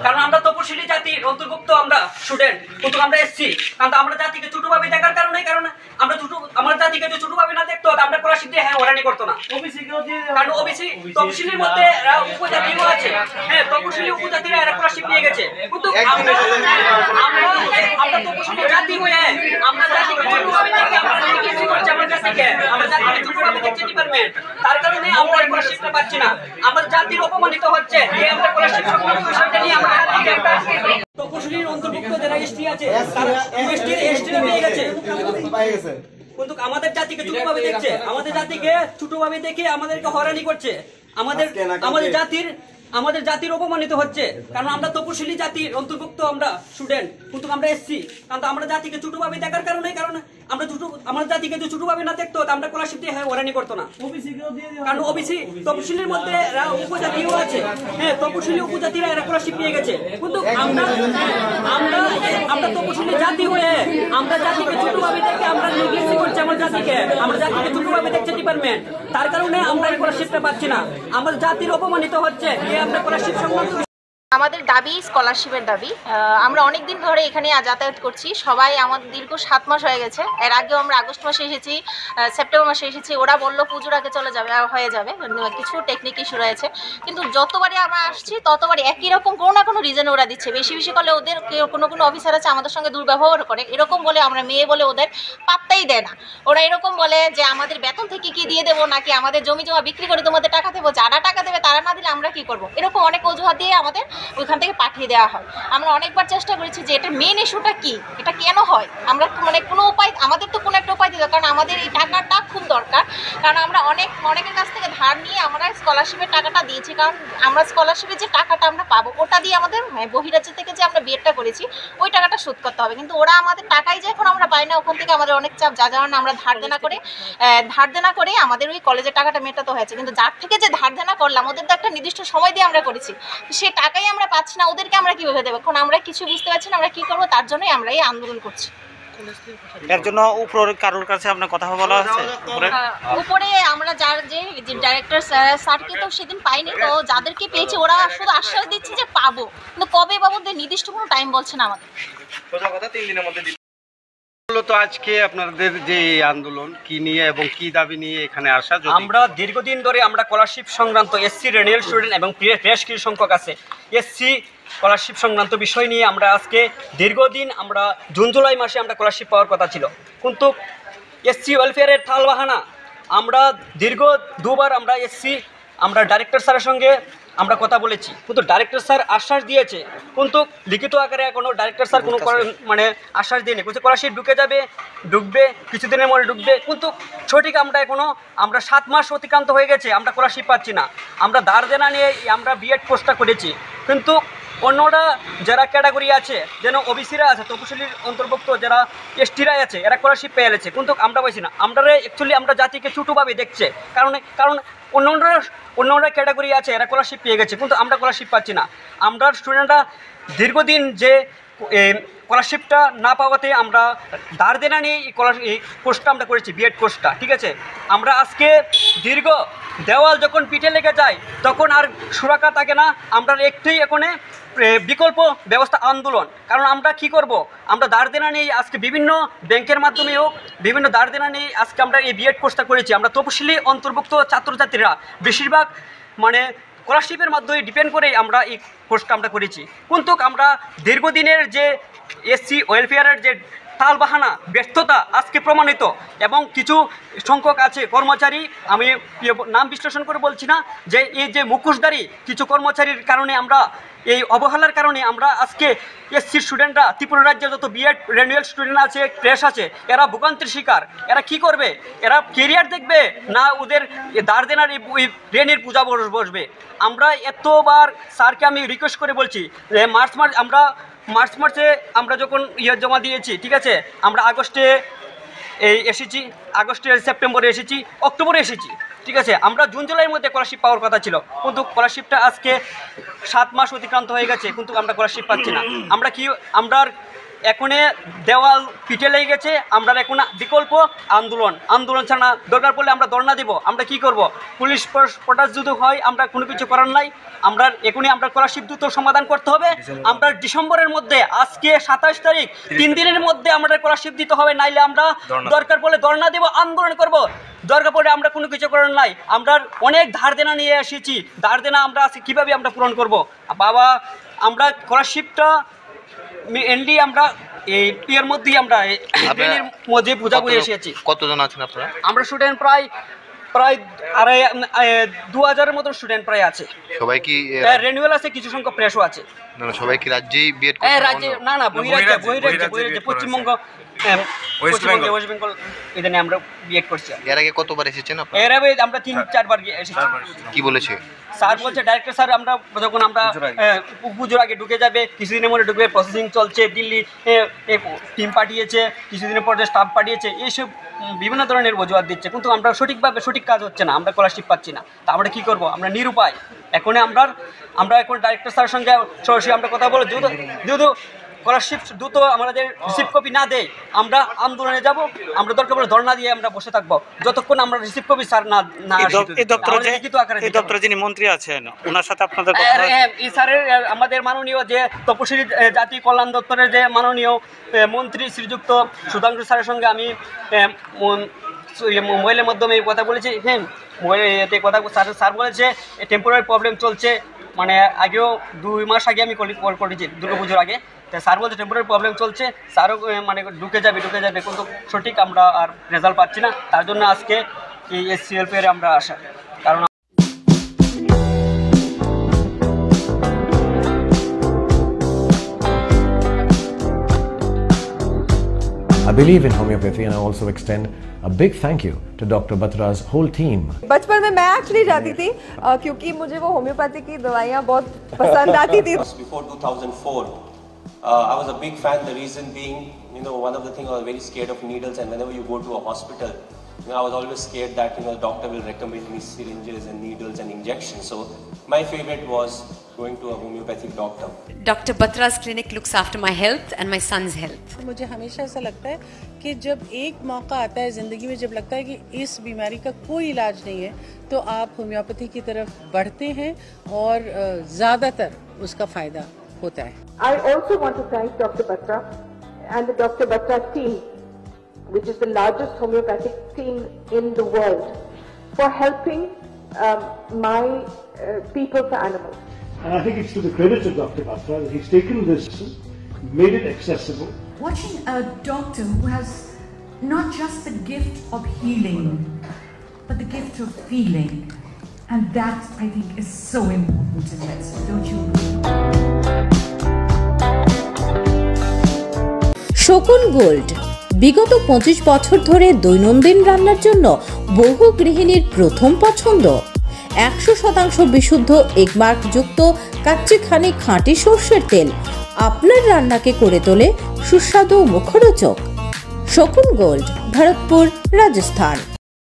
কারণ আমরা তপশিলি জাতির অন্তর্ভুক্ত আমরা স্টুডেন্ট, কিন্তু আমরা এসছি কারণ আমরা জাতিকে ছোটভাবে দেখার কারণে, কারণ আমরা আমার জাতিকে যদি ছোটভাবে না দেখতো আমরা স্কলারশিপ দিয়ে হ্যাঁ ওরানি করতো না। কারণ ওবিসি তপশিলির মধ্যে উপজাতিও আছে, হ্যাঁ তপশিলি উপজাতিরা এরা স্কলারশিপ নিয়ে গেছে, কিন্তু আমরা তপশিলি জাতি হয়ে আমরা জাতিকে ছোটভাবে দেখে আমরা কি করছি, আমরা জাতিকে ছোটভাবে দেখছে ডিপার্টমেন্ট, তার কারণে আমরা স্কলারশিপটা পাচ্ছি না। আমাদের জাতির অপমানিত হচ্ছে এই আমরা স্কলারশিপ সংক্রান্ত বিষয়টা নিয়ে আমরা তপশিলির অন্তর্ভুক্ত যারা এসটি আছে তারা এসটিরা পেয়ে গেছে, কিন্তু আমাদের জাতিকে ছোটভাবে দেখছে, আমাদের জাতিকে ছোটভাবে দেখে আমাদেরকে হয়রানি করছে, আমাদের জাতির অপমানিত হচ্ছে। কারণ আমরা তপশিলি জাতির অন্তর্ভুক্ত আমরা স্টুডেন্ট, কিন্তু আমরা এসছি কারণ আমরা জাতিকে ছোটভাবে দেখার কারণে, কারণ আমরা আমার জাতিকে যদি ছোটভাবে না দেখতো আমরা স্কলারশিপ দিয়ে হ্যাঁ ওরানি করতো না। কারণ ওবিসি তপশিলির মধ্যে উপজাতিও আছে, হ্যাঁ তপশিলি উপজাতিরা এরা স্কলারশিপ নিয়ে গেছে, কিন্তু আমরা তপশিলি জাতি হয়ে আমরা জাতিকে ছোটভাবে দেখে আমরা নির্দিষ্ট করছি, আমরা জাতিকে ছোটভাবে দেখছে ডিপার্টমেন্ট, তার কারণে আমরা স্কলারশিপটা পাচ্ছি না। আমাদের জাতির অপমানিত হচ্ছে এই আমরা স্কলারশিপ সংক্রান্ত আমাদের দাবি স্কলারশিপের দাবি। আমরা অনেক দিন ধরে এখানে যাতায়াত করছি, সবাই আমাদের দীর্ঘ 7 মাস হয়ে গেছে। এর আগেও আমরা আগস্ট মাসে এসেছি, সেপ্টেম্বর মাসে এসেছি, ওরা বললো পুজোর আগে চলে যাবে, হয়ে যাবে, কিছু টেকনিক ইস্যু রয়েছে। কিন্তু যতবারই আমরা আসছি ততবারই একই রকম কোনো না কোনো রিজন ওরা দিচ্ছে। বেশি বেশি করলে ওদের কোনো অফিসার আছে আমাদের সঙ্গে দুর্ব্যবহার করে, এরকম বলে আমরা মেয়ে বলে ওদের পাত্তাই দেয় না। ওরা এরকম বলে যে আমাদের বেতন থেকে কি দিয়ে দেবো, নাকি আমাদের জমি জমা বিক্রি করে তোমাদের টাকা দেবো, যারা টাকা দেবে তারা না দিলে আমরা কি করবো, এরকম অনেক অজুহাত দিয়ে আমাদের ওইখান থেকে পাঠিয়ে দেওয়া হয়। আমরা অনেকবার চেষ্টা করেছি যে এটার মেন ইস্যুটা কি, এটা কেন হয়, আমরা কোনো উপায়, আমাদের তো কোনো একটা উপায় দিতে, কারণ আমাদের এই টাকাটা খুব দরকার। কারণ আমরা অনেকের কাছ থেকে ধার নিয়ে আমরা স্কলারশিপের টাকাটা দিয়েছি, কারণ আমরা স্কলারশিপের যে টাকাটা আমরা পাবো ওটা দিয়ে আমাদের বহিরাজ্য থেকে যে আমরা বিএডটা করেছি ওই টাকাটা শোধ করতে হবে, কিন্তু ওরা আমাদের টাকাই যে এখন আমরা পাই না, ওখান থেকে আমাদের অনেক চাপ, যার কারণে আমরা ধার দেনা করে আমাদের ওই কলেজের টাকাটা মেটাতে হয়েছে। কিন্তু যার থেকে যে ধার দেনা করলাম ওদের তো একটা নির্দিষ্ট সময় দিয়ে আমরা করেছি, সে টাকাই আমরা পাচ্ছি না, ওদেরকে আমরা কিভাবে দেবো, এখন আমরা কিছু বুঝতে পারছি না আমরা কি করবো, তার জন্যই আমরা এই আন্দোলন করছি। এর জন্য উপরে কারোর কাছে আপনার কথা বলা আছে? উপরে আমরা যে ডাইরেক্টর স্যারকে তো সেদিন পাইনি, তো যাদেরকে পেয়েছি ওরা শুধু আশ্বাস দিচ্ছে যে পাবো, কিন্তু কবে পাবো নির্দিষ্ট কোনো টাইম বলছে না আমাদের। কথা 3 দিনের মধ্যে তো আজকে আপনাদের যে আন্দোলন কি নিয়ে এবং কি দাবি নিয়ে এখানে আসা? আমরা দীর্ঘদিন ধরে আমরা স্কলারশিপ সংক্রান্ত এসসি রেনিয়াল স্টুডেন্ট এবং বেশ কিছু সংখ্যক আছে এসসি স্কলারশিপ সংক্রান্ত বিষয় নিয়ে আমরা আজকে দীর্ঘদিন আমরা জুন জুলাই মাসে আমরা স্কলারশিপ পাওয়ার কথা ছিল, কিন্তু এসসি ওয়েলফেয়ারের তালবাহানা আমরা দীর্ঘ 2বার আমরা ডাইরেক্টর স্যারের সঙ্গে আমরা কথা বলেছি, কিন্তু ডাইরেক্টর স্যার আশ্বাস দিয়েছে, কিন্তু লিখিত আকারে এখনও ডাইরেক্টর স্যার কোনো আশ্বাস দিয়েনি। কিছু স্কলারশিপ ঢুকবে কিছুদিনের মধ্যে ঢুকবে, কিন্তু সঠিক আমরা 7 মাস অতিক্রান্ত হয়ে গেছে, আমরা স্কলারশিপ পাচ্ছি না। আমরা ধার দেনা নিয়ে আমরা বিএড কোর্সটা করেছি, কিন্তু অন্যরা যারা ক্যাটাগরি আছে, যেন ওবিসিরা আছে, তপশিলির অন্তর্ভুক্ত যারা এসটিরা আছে, এরা স্কলারশিপ পেয়ে গেছে, কিন্তু আমরা পাইছি না। আমরা জাতিকে ছোটোভাবে দেখছে, কারণ অন্যরা ক্যাটাগরি আছে, এরা স্কলারশিপ পেয়ে গেছে, কিন্তু আমরা স্কলারশিপ পাচ্ছি না। আমরা স্টুডেন্টরা দীর্ঘদিন যে স্কলারশিপটা না পাওয়াতে আমরা ধার দেনা নিয়ে এই কোর্সটা আমরা করেছি, বিএড কোর্সটা, ঠিক আছে। আমরা আজকে দীর্ঘ দেওয়াল যখন পিঠে লেগে যায় তখন আর সুরাকা থাকে না, আমরা একটুই এখানে বিকল্প ব্যবস্থা আন্দোলন। কারণ আমরা কি করব, আমরা ধার দেনা নিয়ে আজকে বিভিন্ন ব্যাংকের মাধ্যমে হোক বিভিন্ন ধার দেনা নিয়ে আজকে আমরা এই বিএড কোর্সটা করেছি। আমরা তপশিলি অন্তর্ভুক্ত ছাত্রছাত্রীরা বেশিরভাগ স্কলারশিপের মাধ্যমে ডিপেন্ড করেই আমরা এই কোর্সটা আমরা করেছি, কিন্তু আমরা দীর্ঘদিনের যে এসসি ওয়েলফেয়ারের যে তালবাহানা ব্যর্থতা আজকে প্রমাণিত, এবং কিছু সংখ্যক আছে কর্মচারী, আমি নাম বিশ্লেষণ করে বলছি না, যে এই যে মুখোশধারী কিছু কর্মচারীর কারণে আমরা এই অবহেলার কারণে আমরা আজকে এসসি স্টুডেন্টরা ত্রিপুরা রাজ্যের যত বিএড রেনুয়াল স্টুডেন্ট আছে, ক্রেশ আছে, এরা ভোগান্তির শিকার। এরা কি করবে, এরা কেরিয়ার দেখবে না ওদের ধার দেনার ঋণের পূজা বসবে। আমরা এতবার স্যারকে আমি রিকোয়েস্ট করে বলছি যে মার্চ মাসে আমরা যখন জমা দিয়েছি, ঠিক আছে, আমরা আগস্টে এসেছি, সেপ্টেম্বরে এসেছি, অক্টোবরে এসেছি, ঠিক আছে। আমরা জুন জুলাইয়ের মধ্যে স্কলারশিপ পাওয়ার কথা ছিল, কিন্তু স্কলারশিপটা আজকে 7 মাস অতিক্রান্ত হয়ে গেছে, কিন্তু আমরা স্কলারশিপ পাচ্ছি না। আমরা এখনে দেওয়াল পিঠে লেগে গেছে, আমরা এখন বিকল্প আন্দোলন ছাড়া দরকার পড়লে আমরা ধর্ণা দেব। আমরা কি করব? পুলিশ প্রটাস যদি হয় আমরা কোনো কিছু করার নাই। আমরা এখনই আমরা স্কলারশিপ দ্রুত সমাধান করতে হবে। আমরা ডিসেম্বরের মধ্যে, আজকে 27 তারিখ, 3 দিনের মধ্যে আমরা স্কলারশিপ দিতে হবে, নাইলে আমরা দরকার পড়লে ধর্ণা দেব, আন্দোলন করব। দরকার পড়লে আমরা কোনো কিছু করার নাই। আমরা অনেক ধার দেনা নিয়ে এসেছি, ধার দেনা আমরা আজকে কীভাবে আমরা পূরণ করব? বাবা, আমরা স্কলারশিপটা মেনলি আমরা এই এর মধ্যেই আমরা এর মধ্যে পূজা করে এসেছি। কতজন আছেন আপনারা? আমরা স্টুডেন্ট প্রায় 2000-এর মতো স্টুডেন্ট প্রায় আছে। সবাই কি রেনুয়াল আছে, কিছু সংখ্যক ফ্রেশও আছে। না সবাই কি রাজ্যেই বিএড হ্যাঁ, করতে? রাজ্যে না, বহিরাজ্যে পশ্চিমবঙ্গ, ওয়েস্ট বেঙ্গল এখানে আমরা বিএড করছি। এর আগে কতবার এসেছেন আপনারা? এর আগে আমরা 3-4 বার এসেছি। কি বলেছে স্যার? বলছে ডাইরেক্টর স্যার আমরা যখন আমরা পুজোর আগে ঢুকে যাবে, কিছুদিনের মধ্যে ঢুকবে, প্রসেসিং চলছে, দিল্লি টিম পাঠিয়েছে, কিছুদিনের পরে স্টাফ পাঠিয়েছে, এইসব বিভিন্ন ধরনের অজুহাত দিচ্ছে, কিন্তু আমরা সঠিক কাজ হচ্ছে না, আমরা স্কলারশিপ পাচ্ছি না। তা আমরা কী করবো? আমরা নিরুপায়। এখন আমরা এখন ডাইরেক্টর স্যারের সঙ্গে সরাসরি আমরা কথা বলে যেহেতু স্কলারশিপ দ্রুত আমাদের রিসিভ কপি না দেয়, আমরা আন্দোলনে যাব। আমরা দরকার পড়লে ধর্ণা দিয়ে আমরা বসে থাকবো যতক্ষণ আমরা রিসিভ কপি স্যার না এই দপ্তরে যিনি মন্ত্রী আছেন ওনার সাথে আপনাদের এই স্যারের, আমাদের মাননীয় যে তপশিলি জাতি কল্যাণ দপ্তরের যে মাননীয় মন্ত্রী শ্রীযুক্ত সুধাংশু স্যারের সঙ্গে আমি মোবাইলের মাধ্যমে কথা বলেছি। হ্যাঁ, মোবাইলে কথা স্যার বলেছে টেম্পোরারি প্রবলেম চলছে, মানে আগেও 2 মাস আগে আমি কল করেছি দুর্গাপুজোর আগে। তো স্যার বলছে টেম্পোরারি প্রবলেম চলছে, স্যারও মানে ঢুকে যাবে, কিন্তু সঠিক আমরা আর রেজাল্ট পাচ্ছি না। তার জন্য আজকে এই SCLP-এর আমরা আসা, কারণ I believe in homeopathy and I also extend a big thank you to Dr. Batra's whole team. बचपन में मैं एक्चुअली जाती थी क्योंकि मुझे वो होम्योपैथी की दवाइयाँ बहुत पसंद आती थी. Before 2004, I was a big fan. The reason being, one of the things I was very scared of needles, and whenever you go to a hospital, I was always scared that the doctor will recommend me syringes and needles and injections. So my favorite was going to a homeopathic doctor. Dr. Batra's clinic looks after my health and my son's health. मुझे हमेशा ऐसा लगता है कि जब एक मौका आता है ज़िंदगी में, जब लगता है कि इस बीमारी का कोई इलाज नहीं है, तो आप होम्योपैथी की तरफ बढ़ते हैं और ज़्यादातर उसका फ़ायदा होता है. I also want to thank Dr. Batra and the Dr. Batra team, which is the largest homeopathic team in the world, for helping my people for animals. And I think it's to the credit of Dr. Batra that he's taken this, made it accessible. Watching a doctor who has not just the gift of healing, but the gift of feeling, and that I think is so important in medicine, don't you agree? শকুন gold বিগত 25 বছর ধরে দৈনন্দিন রান্নার জন্য বহু গৃহিণীর প্রথম পছন্দ। 100% বিশুদ্ধ এগমার্ক যুক্ত কাচ্চিখানি খাঁটি সর্ষের তেল আপনার রান্নাকে করে তোলে সুস্বাদু ও মুখরোচক। শকুন গোল্ড, ভরতপুর, রাজস্থান।